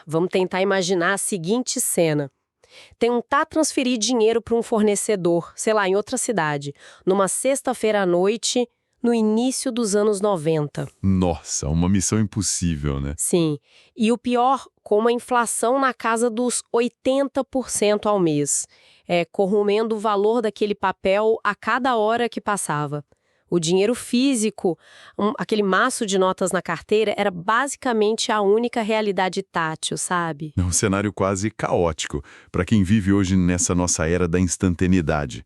Vamos tentar imaginar a seguinte cena. Tentar transferir dinheiro para um fornecedor, sei lá, em outra cidade, numa sexta-feira à noite, no início dos anos 90. Nossa, uma missão impossível, né? Sim. E o pior, com uma inflação na casa dos 80% ao mês, corroendo o valor daquele papel a cada hora que passava. O dinheiro físico, aquele maço de notas na carteira, era basicamente a única realidade tátil, sabe? É um cenário quase caótico para quem vive hoje nessa nossa era da instantaneidade.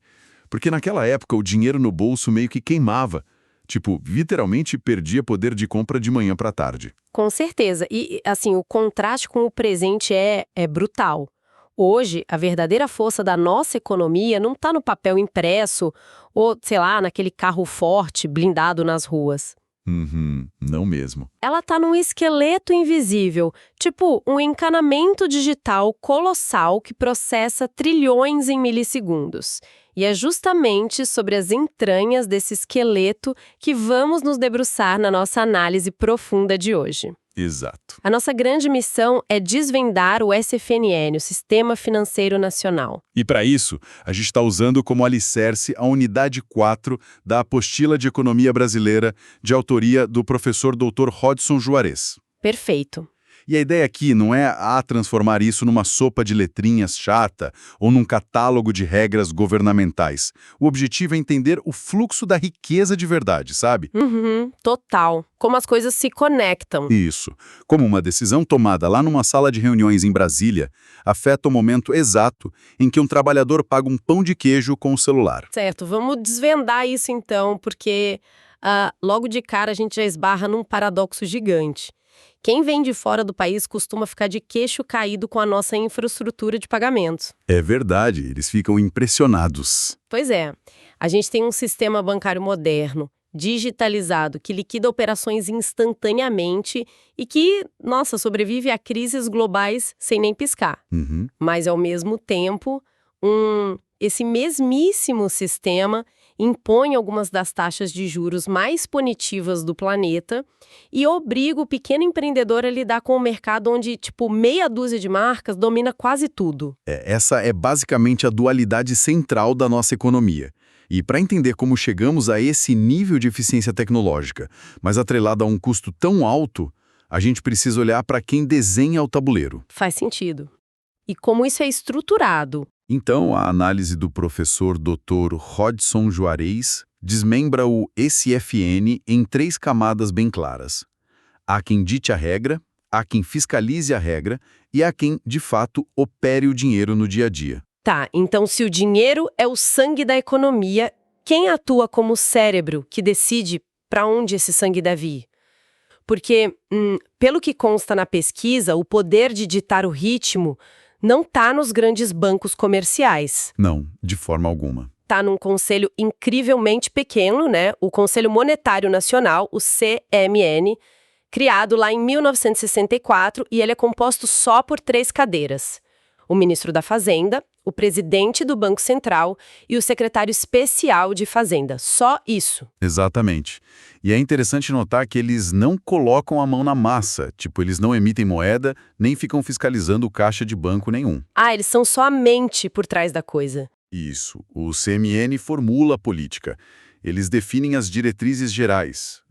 Porque naquela época o dinheiro no bolso meio que queimava. Tipo, literalmente perdia poder de compra de manhã para tarde. Com certeza. E, assim, o contraste com o presente é brutal. Hoje, a verdadeira força da nossa economia não está no papel impresso ou, sei lá, naquele carro forte, blindado nas ruas. Não mesmo. Ela está num esqueleto invisível, tipo um encanamento digital colossal que processa trilhões em milissegundos. E é justamente sobre as entranhas desse esqueleto que vamos nos debruçar na nossa análise profunda de hoje. Exato. A nossa grande missão é desvendar o SFNN, o Sistema Financeiro Nacional. E para isso, a gente está usando como alicerce a unidade 4 da Apostila de Economia Brasileira, de autoria do professor Dr. Hodson Juarez. Perfeito. E a ideia aqui não é transformar isso numa sopa de letrinhas chata ou num catálogo de regras governamentais. O objetivo é entender o fluxo da riqueza de verdade, sabe? Total. Como as coisas se conectam. Isso. Como uma decisão tomada lá numa sala de reuniões em Brasília afeta o momento exato em que um trabalhador paga um pão de queijo com o celular. Certo, vamos desvendar isso então, porque logo de cara a gente já esbarra num paradoxo gigante. Quem vem de fora do país costuma ficar de queixo caído com a nossa infraestrutura de pagamentos. É verdade, eles ficam impressionados. Pois é, a gente tem um sistema bancário moderno, digitalizado, que liquida operações instantaneamente e que, sobrevive a crises globais sem nem piscar. Mas, ao mesmo tempo, esse mesmíssimo sistema impõe algumas das taxas de juros mais punitivas do planeta e obriga o pequeno empreendedor a lidar com um mercado onde, meia dúzia de marcas domina quase tudo. Essa é basicamente a dualidade central da nossa economia. E para entender como chegamos a esse nível de eficiência tecnológica, mas atrelado a um custo tão alto, a gente precisa olhar para quem desenha o tabuleiro. Faz sentido. E como isso é estruturado. Então, a análise do professor Dr. Hodson Juarez desmembra o SFN em 3 camadas bem claras. Há quem dite a regra, há quem fiscalize a regra e há quem, de fato, opere o dinheiro no dia a dia. Tá, então se o dinheiro é o sangue da economia, quem atua como cérebro que decide para onde esse sangue deve ir? Porque, pelo que consta na pesquisa, o poder de ditar o ritmo não está nos grandes bancos comerciais. Não, de forma alguma. Está num conselho incrivelmente pequeno, né? O Conselho Monetário Nacional, o CMN, criado lá em 1964, e ele é composto só por 3 cadeiras. O ministro da Fazenda, o presidente do Banco Central e o secretário especial de Fazenda. Só isso. Exatamente. E é interessante notar que eles não colocam a mão na massa, eles não emitem moeda, nem ficam fiscalizando o caixa de banco nenhum. Eles são só a mente por trás da coisa. Isso. O CMN formula a política. Eles definem as diretrizes gerais,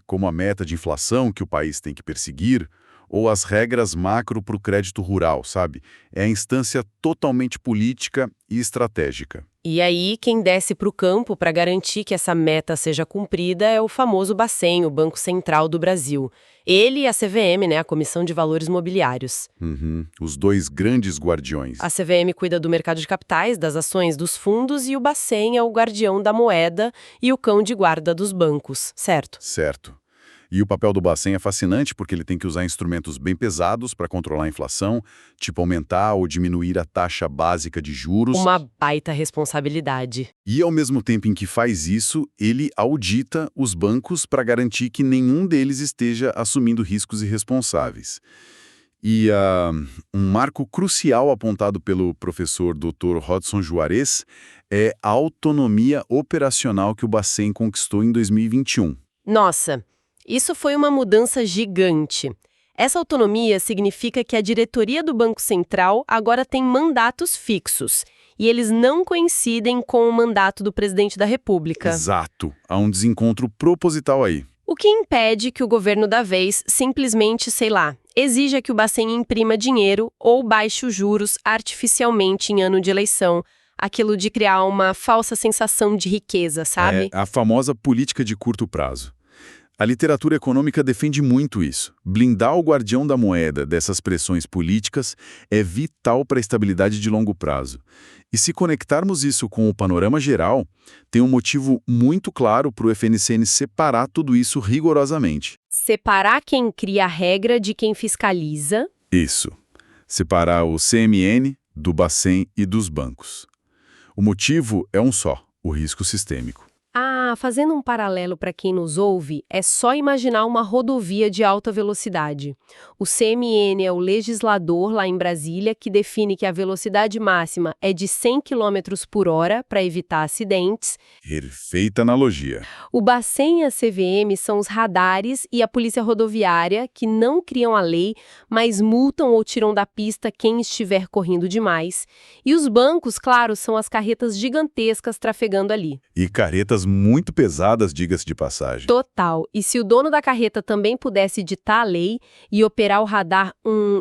como a meta de inflação que o país tem que perseguir, ou as regras macro para o crédito rural, sabe? É a instância totalmente política e estratégica. E aí, quem desce para o campo para garantir que essa meta seja cumprida é o famoso Bacen, o Banco Central do Brasil. Ele e a CVM, né, a Comissão de Valores Mobiliários. Os 2 grandes guardiões. A CVM cuida do mercado de capitais, das ações dos fundos, e o Bacen é o guardião da moeda e o cão de guarda dos bancos, certo? Certo. E o papel do Bacen é fascinante porque ele tem que usar instrumentos bem pesados para controlar a inflação, aumentar ou diminuir a taxa básica de juros. Uma baita responsabilidade. E ao mesmo tempo em que faz isso, ele audita os bancos para garantir que nenhum deles esteja assumindo riscos irresponsáveis. E um marco crucial apontado pelo professor Dr. Hodson Juarez é a autonomia operacional que o Bacen conquistou em 2021. Nossa! Isso foi uma mudança gigante. Essa autonomia significa que a diretoria do Banco Central agora tem mandatos fixos, e eles não coincidem com o mandato do presidente da República. Exato. Há um desencontro proposital aí. O que impede que o governo da vez simplesmente, sei lá, exija que o Bacen imprima dinheiro ou baixe os juros artificialmente em ano de eleição, aquilo de criar uma falsa sensação de riqueza, sabe? É a famosa política de curto prazo. A literatura econômica defende muito isso. Blindar o guardião da moeda dessas pressões políticas é vital para a estabilidade de longo prazo. E se conectarmos isso com o panorama geral, tem um motivo muito claro para o FNCN separar tudo isso rigorosamente. Separar quem cria a regra de quem fiscaliza. Isso. Separar o CMN do Bacen e dos bancos. O motivo é um só, o risco sistêmico. Fazendo um paralelo para quem nos ouve, é só imaginar uma rodovia de alta velocidade. O CMN é o legislador lá em Brasília que define que a velocidade máxima é de 100 km por hora para evitar acidentes. Perfeita analogia. O Bacen e a CVM são os radares e a polícia rodoviária que não criam a lei, mas multam ou tiram da pista quem estiver correndo demais. E os bancos, claro, são as carretas gigantescas trafegando ali. E carretas muito pesadas, diga-se de passagem. Total. E se o dono da carreta também pudesse ditar a lei e operar o radar,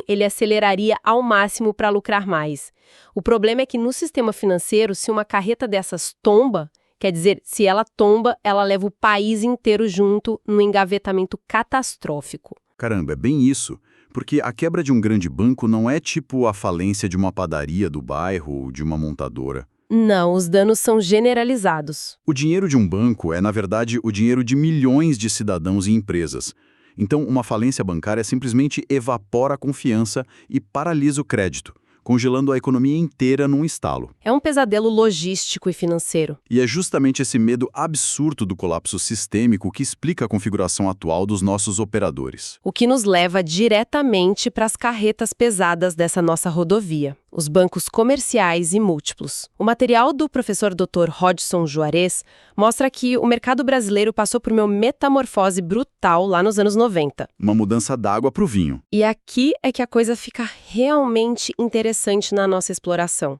ele aceleraria ao máximo para lucrar mais. O problema é que no sistema financeiro, se uma carreta dessas tomba, quer dizer, se ela tomba, ela leva o país inteiro junto num engavetamento catastrófico. Caramba, é bem isso. Porque a quebra de um grande banco não é tipo a falência de uma padaria do bairro ou de uma montadora. Não, os danos são generalizados. O dinheiro de um banco é, na verdade, o dinheiro de milhões de cidadãos e empresas. Então, uma falência bancária simplesmente evapora a confiança e paralisa o crédito, congelando a economia inteira num estalo. É um pesadelo logístico e financeiro. E é justamente esse medo absurdo do colapso sistêmico que explica a configuração atual dos nossos operadores. O que nos leva diretamente para as carretas pesadas dessa nossa rodovia, os bancos comerciais e múltiplos. O material do professor Dr. Hodgson Juarez mostra que o mercado brasileiro passou por uma metamorfose brutal lá nos anos 90. Uma mudança d'água para o vinho. E aqui é que a coisa fica realmente interessante na nossa exploração.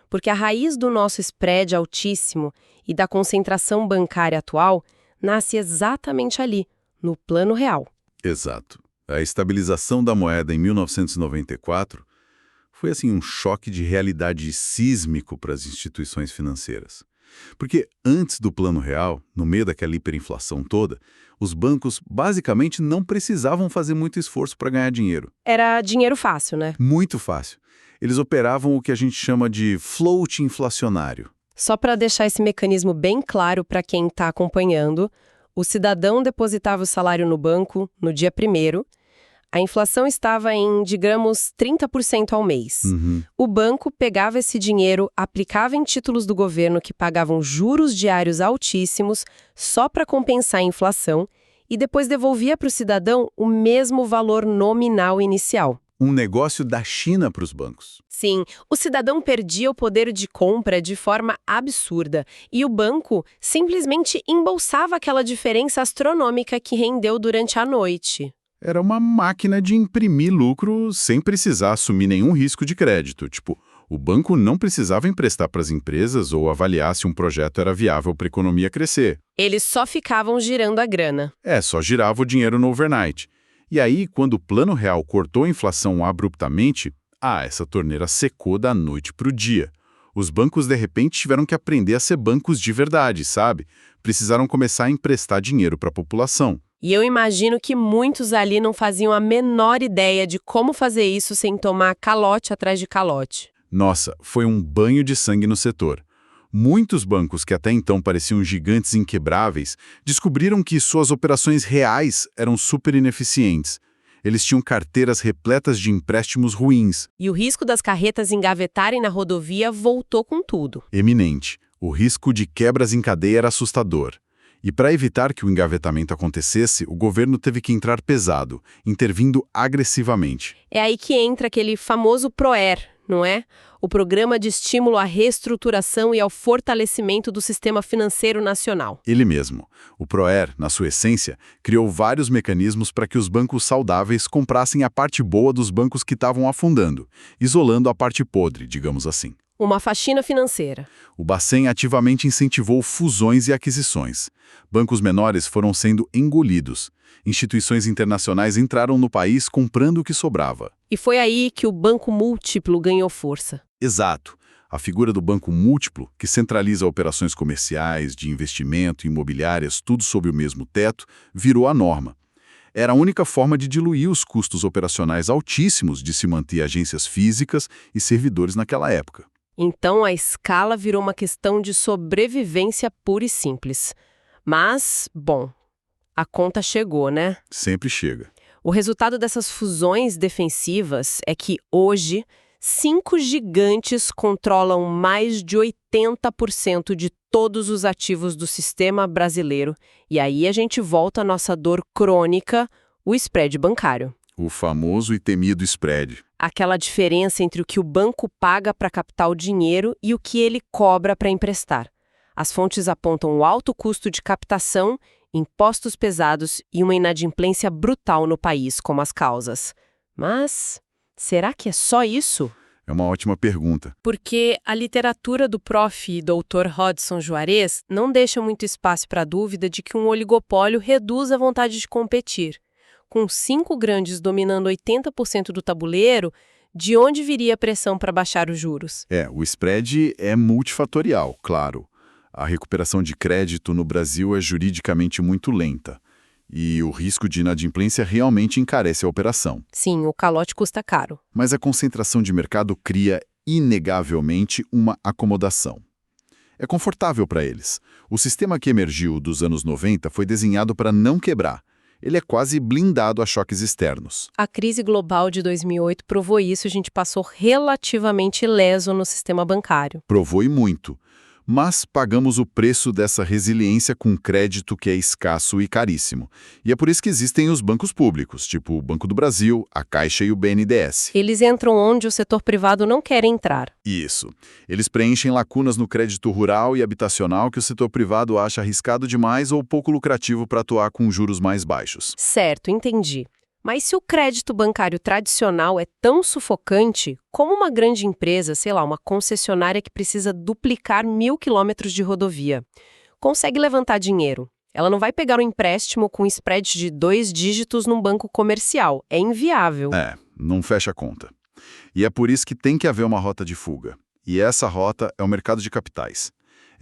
Porque a raiz do nosso spread altíssimo e da concentração bancária atual nasce exatamente ali, no plano real. Exato. A estabilização da moeda em 1994 foi assim um choque de realidade sísmico para as instituições financeiras. Porque antes do plano real, no meio daquela hiperinflação toda, os bancos basicamente não precisavam fazer muito esforço para ganhar dinheiro. Era dinheiro fácil, né? Muito fácil. Eles operavam o que a gente chama de float inflacionário. Só para deixar esse mecanismo bem claro para quem está acompanhando, o cidadão depositava o salário no banco no dia 1º. A inflação estava em, digamos, 30% ao mês. O banco pegava esse dinheiro, aplicava em títulos do governo que pagavam juros diários altíssimos só para compensar a inflação e depois devolvia para o cidadão o mesmo valor nominal inicial. Um negócio da China para os bancos. Sim, o cidadão perdia o poder de compra de forma absurda e o banco simplesmente embolsava aquela diferença astronômica que rendeu durante a noite. Era uma máquina de imprimir lucro sem precisar assumir nenhum risco de crédito. Tipo, o banco não precisava emprestar para as empresas ou avaliar se um projeto era viável para a economia crescer. Eles só ficavam girando a grana. Só girava o dinheiro no overnight. E aí, quando o plano real cortou a inflação abruptamente, essa torneira secou da noite para o dia. Os bancos, de repente, tiveram que aprender a ser bancos de verdade, sabe? Precisaram começar a emprestar dinheiro para a população. E eu imagino que muitos ali não faziam a menor ideia de como fazer isso sem tomar calote atrás de calote. Nossa, foi um banho de sangue no setor. Muitos bancos que até então pareciam gigantes inquebráveis descobriram que suas operações reais eram super ineficientes. Eles tinham carteiras repletas de empréstimos ruins. E o risco das carretas engavetarem na rodovia voltou com tudo. Eminente. O risco de quebras em cadeia era assustador. E para evitar que o engavetamento acontecesse, o governo teve que entrar pesado, intervindo agressivamente. É aí que entra aquele famoso PROER, não é? o Programa de Estímulo à Reestruturação e ao Fortalecimento do Sistema Financeiro Nacional. Ele mesmo. O PROER, na sua essência, criou vários mecanismos para que os bancos saudáveis comprassem a parte boa dos bancos que estavam afundando, isolando a parte podre, digamos assim. Uma faxina financeira. O Bacen ativamente incentivou fusões e aquisições. Bancos menores foram sendo engolidos. Instituições internacionais entraram no país comprando o que sobrava. E foi aí que o banco múltiplo ganhou força. Exato. A figura do banco múltiplo, que centraliza operações comerciais, de investimento, imobiliárias, tudo sob o mesmo teto, virou a norma. Era a única forma de diluir os custos operacionais altíssimos de se manter agências físicas e servidores naquela época. Então a escala virou uma questão de sobrevivência pura e simples. Mas, bom, a conta chegou, né? Sempre chega. O resultado dessas fusões defensivas é que, hoje, 5 gigantes controlam mais de 80% de todos os ativos do sistema brasileiro. E aí a gente volta à nossa dor crônica, o spread bancário. O famoso e temido spread. Aquela diferença entre o que o banco paga para captar o dinheiro e o que ele cobra para emprestar. As fontes apontam o alto custo de captação, impostos pesados e uma inadimplência brutal no país como as causas. Mas será que é só isso? É uma ótima pergunta. Porque a literatura do prof. Dr. Hodson Juarez não deixa muito espaço para a dúvida de que um oligopólio reduz a vontade de competir. Com 5 grandes dominando 80% do tabuleiro, de onde viria a pressão para baixar os juros? O spread é multifatorial, claro. A recuperação de crédito no Brasil é juridicamente muito lenta. E o risco de inadimplência realmente encarece a operação. Sim, o calote custa caro. Mas a concentração de mercado cria, inegavelmente, uma acomodação. É confortável para eles. O sistema que emergiu dos anos 90 foi desenhado para não quebrar. Ele é quase blindado a choques externos. A crise global de 2008 provou isso, a gente passou relativamente ileso no sistema bancário. Provou e muito. Mas pagamos o preço dessa resiliência com crédito que é escasso e caríssimo. E é por isso que existem os bancos públicos, tipo o Banco do Brasil, a Caixa e o BNDES. Eles entram onde o setor privado não quer entrar. Isso. Eles preenchem lacunas no crédito rural e habitacional que o setor privado acha arriscado demais ou pouco lucrativo para atuar com juros mais baixos. Certo, entendi. Mas se o crédito bancário tradicional é tão sufocante, como uma grande empresa, sei lá, uma concessionária que precisa duplicar 1.000 quilômetros de rodovia, consegue levantar dinheiro? Ela não vai pegar um empréstimo com spread de 2 dígitos num banco comercial. É inviável. Não fecha a conta. E é por isso que tem que haver uma rota de fuga. E essa rota é o mercado de capitais.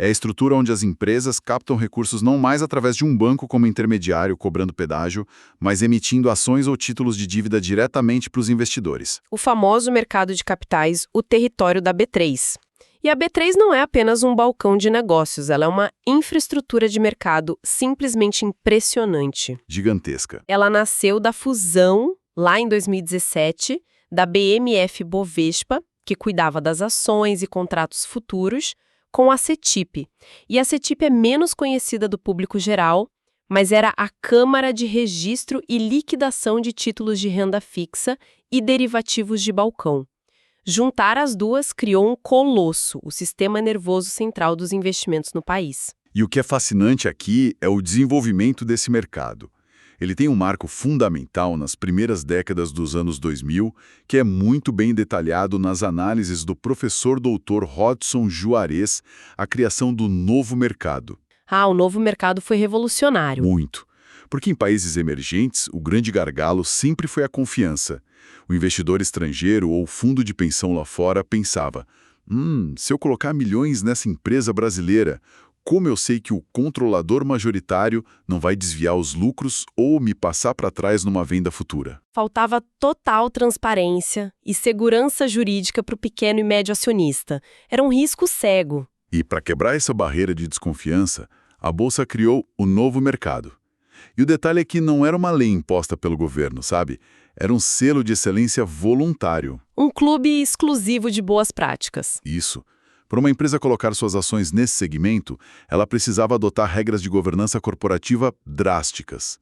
É a estrutura onde as empresas captam recursos não mais através de um banco como intermediário cobrando pedágio, mas emitindo ações ou títulos de dívida diretamente para os investidores. O famoso mercado de capitais, o território da B3. E a B3 não é apenas um balcão de negócios, ela é uma infraestrutura de mercado simplesmente impressionante. Gigantesca. Ela nasceu da fusão, lá em 2017, da BMF Bovespa, que cuidava das ações e contratos futuros, com a CETIP. E a CETIP é menos conhecida do público geral, mas era a Câmara de Registro e Liquidação de Títulos de Renda Fixa e Derivativos de Balcão. Juntar as duas criou um colosso, o sistema nervoso central dos investimentos no país. E o que é fascinante aqui é o desenvolvimento desse mercado. Ele tem um marco fundamental nas primeiras décadas dos anos 2000, que é muito bem detalhado nas análises do professor Dr. Hodson Juarez, a criação do novo mercado. O novo mercado foi revolucionário. Muito. Porque em países emergentes, o grande gargalo sempre foi a confiança. O investidor estrangeiro ou fundo de pensão lá fora pensava, se eu colocar milhões nessa empresa brasileira, como eu sei que o controlador majoritário não vai desviar os lucros ou me passar para trás numa venda futura? Faltava total transparência e segurança jurídica para o pequeno e médio acionista. Era um risco cego. E para quebrar essa barreira de desconfiança, a Bolsa criou o novo mercado. E o detalhe é que não era uma lei imposta pelo governo, sabe? Era um selo de excelência voluntário. Um clube exclusivo de boas práticas. Isso. Para uma empresa colocar suas ações nesse segmento, ela precisava adotar regras de governança corporativa drásticas.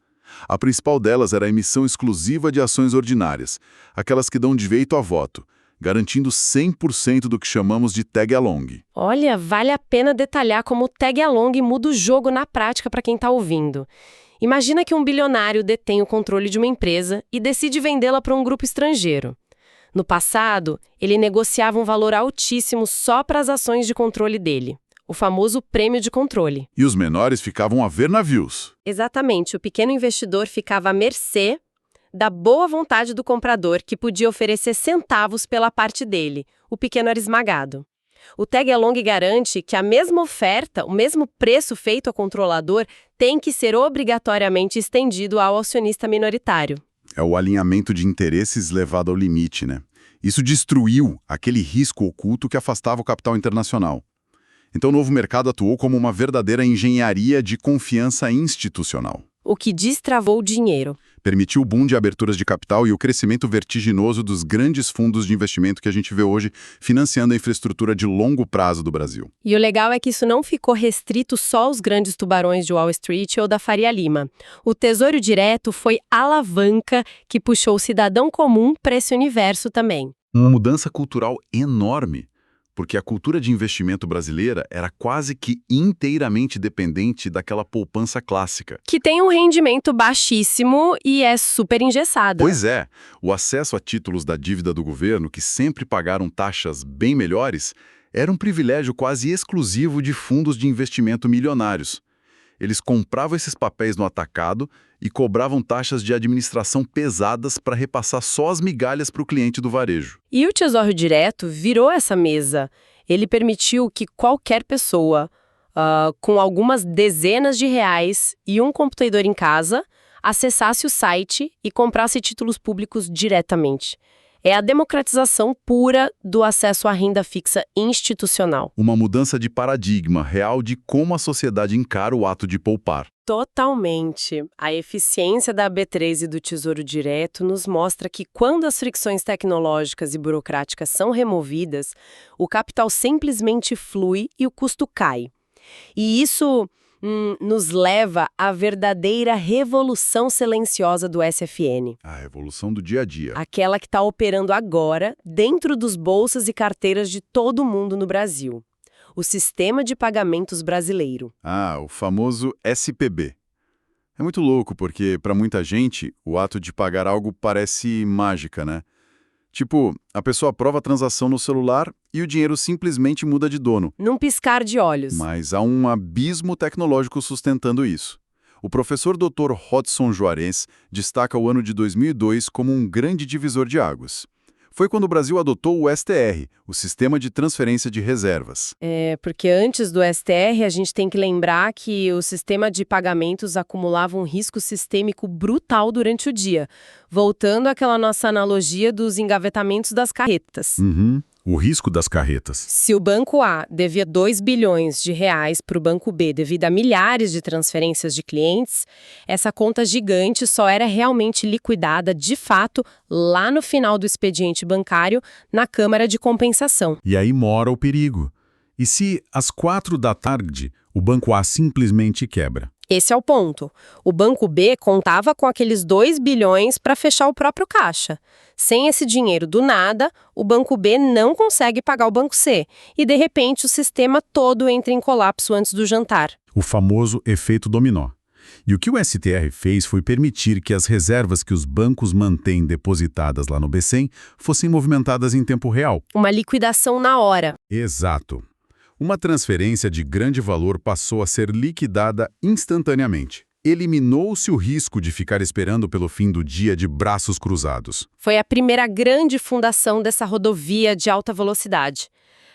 A principal delas era a emissão exclusiva de ações ordinárias, aquelas que dão direito a voto. garantindo 100% do que chamamos de tag-along. Olha, vale a pena detalhar como o tag-along muda o jogo na prática para quem está ouvindo. Imagina que um bilionário detém o controle de uma empresa e decide vendê-la para um grupo estrangeiro. No passado, ele negociava um valor altíssimo só para as ações de controle dele, o famoso prêmio de controle. E os menores ficavam a ver navios. Exatamente, o pequeno investidor ficava à mercê da boa vontade do comprador, que podia oferecer centavos pela parte dele. O pequeno era esmagado. O tag-along garante que a mesma oferta, o mesmo preço feito ao controlador, tem que ser obrigatoriamente estendido ao acionista minoritário. É o alinhamento de interesses levado ao limite, né? Isso destruiu aquele risco oculto que afastava o capital internacional. Então o novo mercado atuou como uma verdadeira engenharia de confiança institucional. O que destravou o dinheiro. Permitiu o boom de aberturas de capital e o crescimento vertiginoso dos grandes fundos de investimento que a gente vê hoje financiando a infraestrutura de longo prazo do Brasil. E o legal é que isso não ficou restrito só aos grandes tubarões de Wall Street ou da Faria Lima. O Tesouro Direto foi a alavanca que puxou o cidadão comum para esse universo também. Uma mudança cultural enorme, porque a cultura de investimento brasileira era quase que inteiramente dependente daquela poupança clássica. Que tem um rendimento baixíssimo e é super engessada. Pois é, o acesso a títulos da dívida do governo, que sempre pagaram taxas bem melhores, era um privilégio quase exclusivo de fundos de investimento milionários. Eles compravam esses papéis no atacado e cobravam taxas de administração pesadas para repassar só as migalhas para o cliente do varejo. E o Tesouro Direto virou essa mesa. Ele permitiu que qualquer pessoa, com algumas dezenas de reais e um computador em casa, acessasse o site e comprasse títulos públicos diretamente. É a democratização pura do acesso à renda fixa institucional. Uma mudança de paradigma real de como a sociedade encara o ato de poupar. Totalmente. A eficiência da B3 e do Tesouro Direto nos mostra que quando as fricções tecnológicas e burocráticas são removidas, o capital simplesmente flui e o custo cai. E isso nos leva à verdadeira revolução silenciosa do SFN. A revolução do dia a dia. Aquela que está operando agora dentro dos bolsas e carteiras de todo mundo no Brasil. O Sistema de Pagamentos Brasileiro. O famoso SPB. É muito louco porque, para muita gente, o ato de pagar algo parece mágica, né? Tipo, a pessoa aprova a transação no celular e o dinheiro simplesmente muda de dono. Num piscar de olhos. Mas há um abismo tecnológico sustentando isso. O professor Dr. Hodson Juarez destaca o ano de 2002 como um grande divisor de águas. Foi quando o Brasil adotou o STR, o Sistema de Transferência de Reservas. Porque antes do STR, a gente tem que lembrar que o sistema de pagamentos acumulava um risco sistêmico brutal durante o dia, voltando àquela nossa analogia dos engavetamentos das carretas. O risco das carretas. Se o Banco A devia 2 bilhões de reais para o Banco B devido a milhares de transferências de clientes, essa conta gigante só era realmente liquidada, de fato, lá no final do expediente bancário, na Câmara de Compensação. E aí mora o perigo. E se, às 4 da tarde, o Banco A simplesmente quebra? Esse é o ponto. O Banco B contava com aqueles 2 bilhões para fechar o próprio caixa. Sem esse dinheiro do nada, o Banco B não consegue pagar o Banco C. E, de repente, o sistema todo entra em colapso antes do jantar. O famoso efeito dominó. E o que o STR fez foi permitir que as reservas que os bancos mantêm depositadas lá no Bcem fossem movimentadas em tempo real. Uma liquidação na hora. Exato. Uma transferência de grande valor passou a ser liquidada instantaneamente. Eliminou-se o risco de ficar esperando pelo fim do dia de braços cruzados. Foi a primeira grande fundação dessa rodovia de alta velocidade.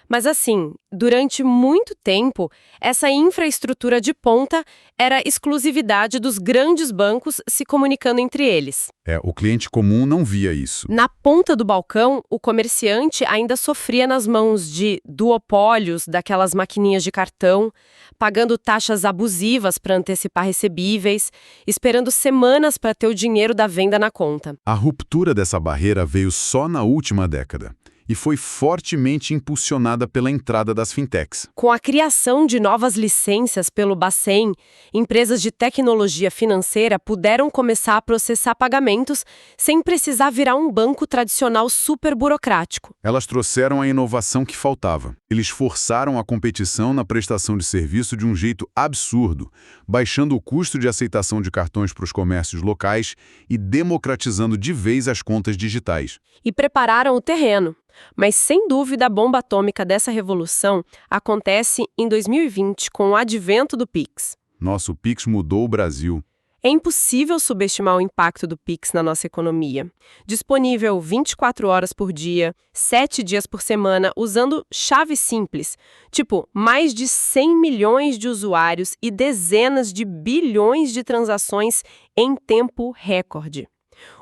Mas assim, durante muito tempo, essa infraestrutura de ponta era exclusividade dos grandes bancos se comunicando entre eles. O cliente comum não via isso. Na ponta do balcão, o comerciante ainda sofria nas mãos de duopólios daquelas maquininhas de cartão, pagando taxas abusivas para antecipar recebíveis, esperando semanas para ter o dinheiro da venda na conta. A ruptura dessa barreira veio só na última década. e foi fortemente impulsionada pela entrada das fintechs. Com a criação de novas licenças pelo Bacen, empresas de tecnologia financeira puderam começar a processar pagamentos sem precisar virar um banco tradicional super burocrático. Elas trouxeram a inovação que faltava. Eles forçaram a competição na prestação de serviço de um jeito absurdo, baixando o custo de aceitação de cartões para os comércios locais e democratizando de vez as contas digitais. E prepararam o terreno. Mas, sem dúvida, a bomba atômica dessa revolução acontece em 2020, com o advento do Pix. Nosso Pix mudou o Brasil. É impossível subestimar o impacto do Pix na nossa economia. Disponível 24 horas por dia, 7 dias por semana, usando chave simples, tipo mais de 100 milhões de usuários e dezenas de bilhões de transações em tempo recorde.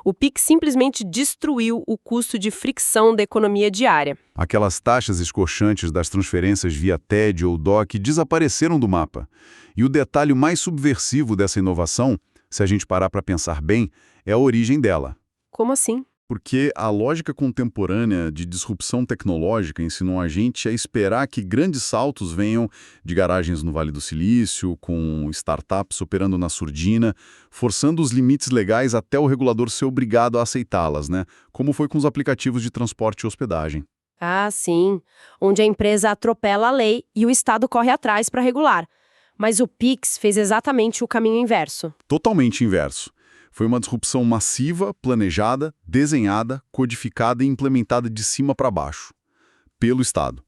O Pix simplesmente destruiu o custo de fricção da economia diária. Aquelas taxas escorchantes das transferências via TED ou DOC desapareceram do mapa. E o detalhe mais subversivo dessa inovação, se a gente parar para pensar bem, é a origem dela. Como assim? Porque a lógica contemporânea de disrupção tecnológica ensinou a gente a esperar que grandes saltos venham de garagens no Vale do Silício, com startups operando na surdina, forçando os limites legais até o regulador ser obrigado a aceitá-las, né? Como foi com os aplicativos de transporte e hospedagem. Ah, sim. Onde a empresa atropela a lei e o Estado corre atrás para regular. Mas o Pix fez exatamente o caminho inverso. Totalmente inverso. Foi uma disrupção massiva, planejada, desenhada, codificada e implementada de cima para baixo, pelo Estado.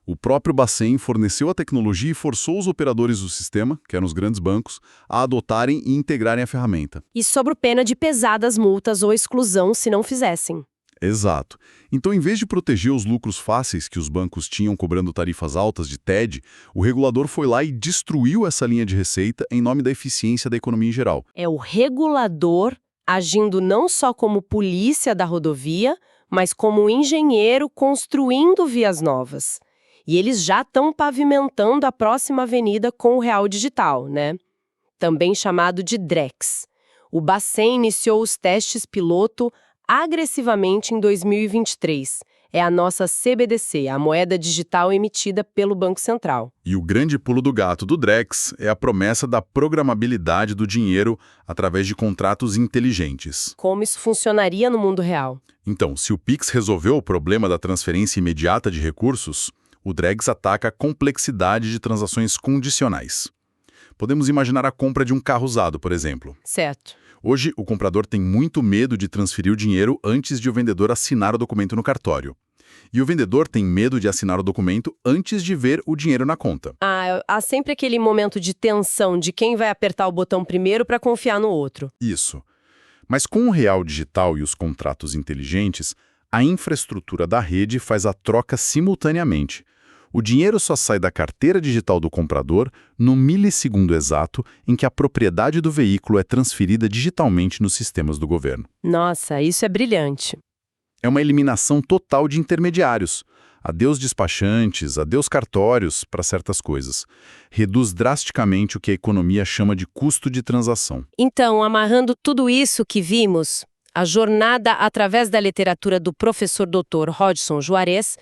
O próprio Bacen forneceu a tecnologia e forçou os operadores do sistema, que eram os grandes bancos, a adotarem e integrarem a ferramenta. E sob pena de pesadas multas ou exclusão se não fizessem. Exato. Então, em vez de proteger os lucros fáceis que os bancos tinham cobrando tarifas altas de TED, o regulador foi lá e destruiu essa linha de receita em nome da eficiência da economia em geral. É o regulador agindo não só como polícia da rodovia, mas como engenheiro construindo vias novas. E eles já estão pavimentando a próxima avenida com o Real Digital, né? Também chamado de Drex. O Bacen iniciou os testes piloto agressivamente em 2023. É a nossa CBDC, a moeda digital emitida pelo Banco Central. E o grande pulo do gato do Drex é a promessa da programabilidade do dinheiro através de contratos inteligentes. Como isso funcionaria no mundo real? Então, se o Pix resolveu o problema da transferência imediata de recursos, o Drex ataca a complexidade de transações condicionais. Podemos imaginar a compra de um carro usado, por exemplo. Certo. Hoje, o comprador tem muito medo de transferir o dinheiro antes de o vendedor assinar o documento no cartório. E o vendedor tem medo de assinar o documento antes de ver o dinheiro na conta. Há sempre aquele momento de tensão de quem vai apertar o botão primeiro para confiar no outro. Isso. Mas com o real digital e os contratos inteligentes, a infraestrutura da rede faz a troca simultaneamente. O dinheiro só sai da carteira digital do comprador no milissegundo exato em que a propriedade do veículo é transferida digitalmente nos sistemas do governo. Nossa, isso é brilhante. É uma eliminação total de intermediários. Adeus despachantes, adeus cartórios para certas coisas. Reduz drasticamente o que a economia chama de custo de transação. Então, amarrando tudo isso que vimos, a jornada através da literatura do professor Dr. Hodgson Juarez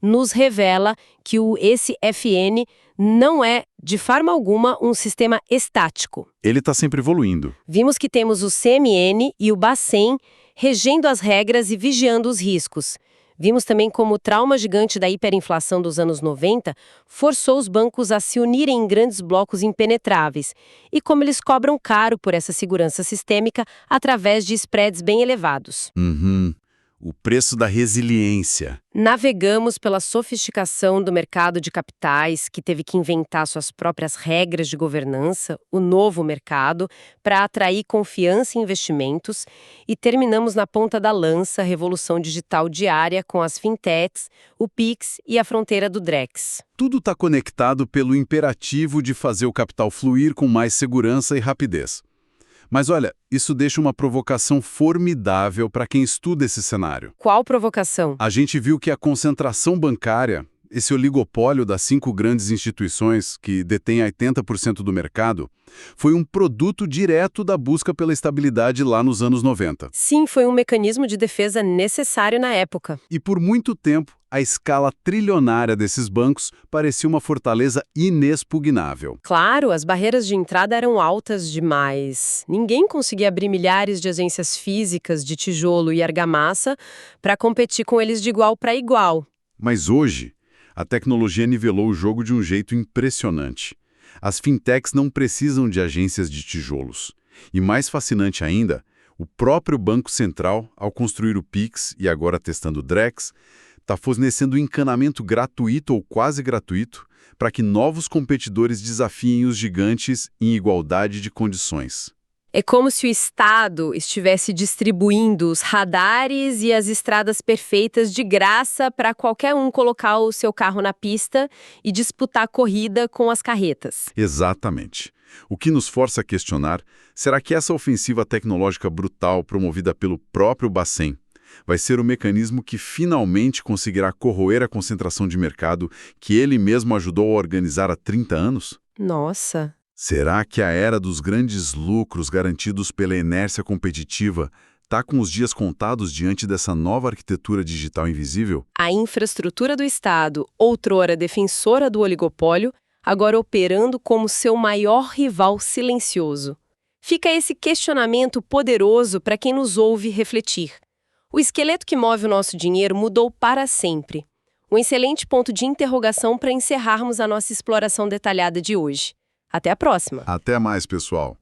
nos revela que esse FN não é, de forma alguma, um sistema estático. Ele está sempre evoluindo. Vimos que temos o CMN e o Bacen regendo as regras e vigiando os riscos. Vimos também como o trauma gigante da hiperinflação dos anos 90 forçou os bancos a se unirem em grandes blocos impenetráveis e como eles cobram caro por essa segurança sistêmica através de spreads bem elevados. O preço da resiliência. Navegamos pela sofisticação do mercado de capitais, que teve que inventar suas próprias regras de governança, o novo mercado, para atrair confiança e investimentos, e terminamos na ponta da lança a revolução digital diária com as fintechs, o Pix e a fronteira do Drex. Tudo está conectado pelo imperativo de fazer o capital fluir com mais segurança e rapidez. Mas olha, isso deixa uma provocação formidável para quem estuda esse cenário. Qual provocação? A gente viu que a concentração bancária, esse oligopólio das 5 grandes instituições que detêm 80% do mercado foi um produto direto da busca pela estabilidade lá nos anos 90. Sim, foi um mecanismo de defesa necessário na época. E por muito tempo, a escala trilionária desses bancos parecia uma fortaleza inexpugnável. Claro, as barreiras de entrada eram altas demais. Ninguém conseguia abrir milhares de agências físicas de tijolo e argamassa para competir com eles de igual para igual. Mas hoje, a tecnologia nivelou o jogo de um jeito impressionante. As fintechs não precisam de agências de tijolos. E mais fascinante ainda, o próprio Banco Central, ao construir o Pix e agora testando o Drex, está fornecendo encanamento gratuito ou quase gratuito para que novos competidores desafiem os gigantes em igualdade de condições. É como se o Estado estivesse distribuindo os radares e as estradas perfeitas de graça para qualquer um colocar o seu carro na pista e disputar a corrida com as carretas. Exatamente. O que nos força a questionar, será que essa ofensiva tecnológica brutal promovida pelo próprio Bacen vai ser o mecanismo que finalmente conseguirá corroer a concentração de mercado que ele mesmo ajudou a organizar há 30 anos? Nossa! Será que a era dos grandes lucros garantidos pela inércia competitiva está com os dias contados diante dessa nova arquitetura digital invisível? A infraestrutura do Estado, outrora defensora do oligopólio, agora operando como seu maior rival silencioso. Fica esse questionamento poderoso para quem nos ouve refletir. O esqueleto que move o nosso dinheiro mudou para sempre. Um excelente ponto de interrogação para encerrarmos a nossa exploração detalhada de hoje. Até a próxima! Até mais, pessoal!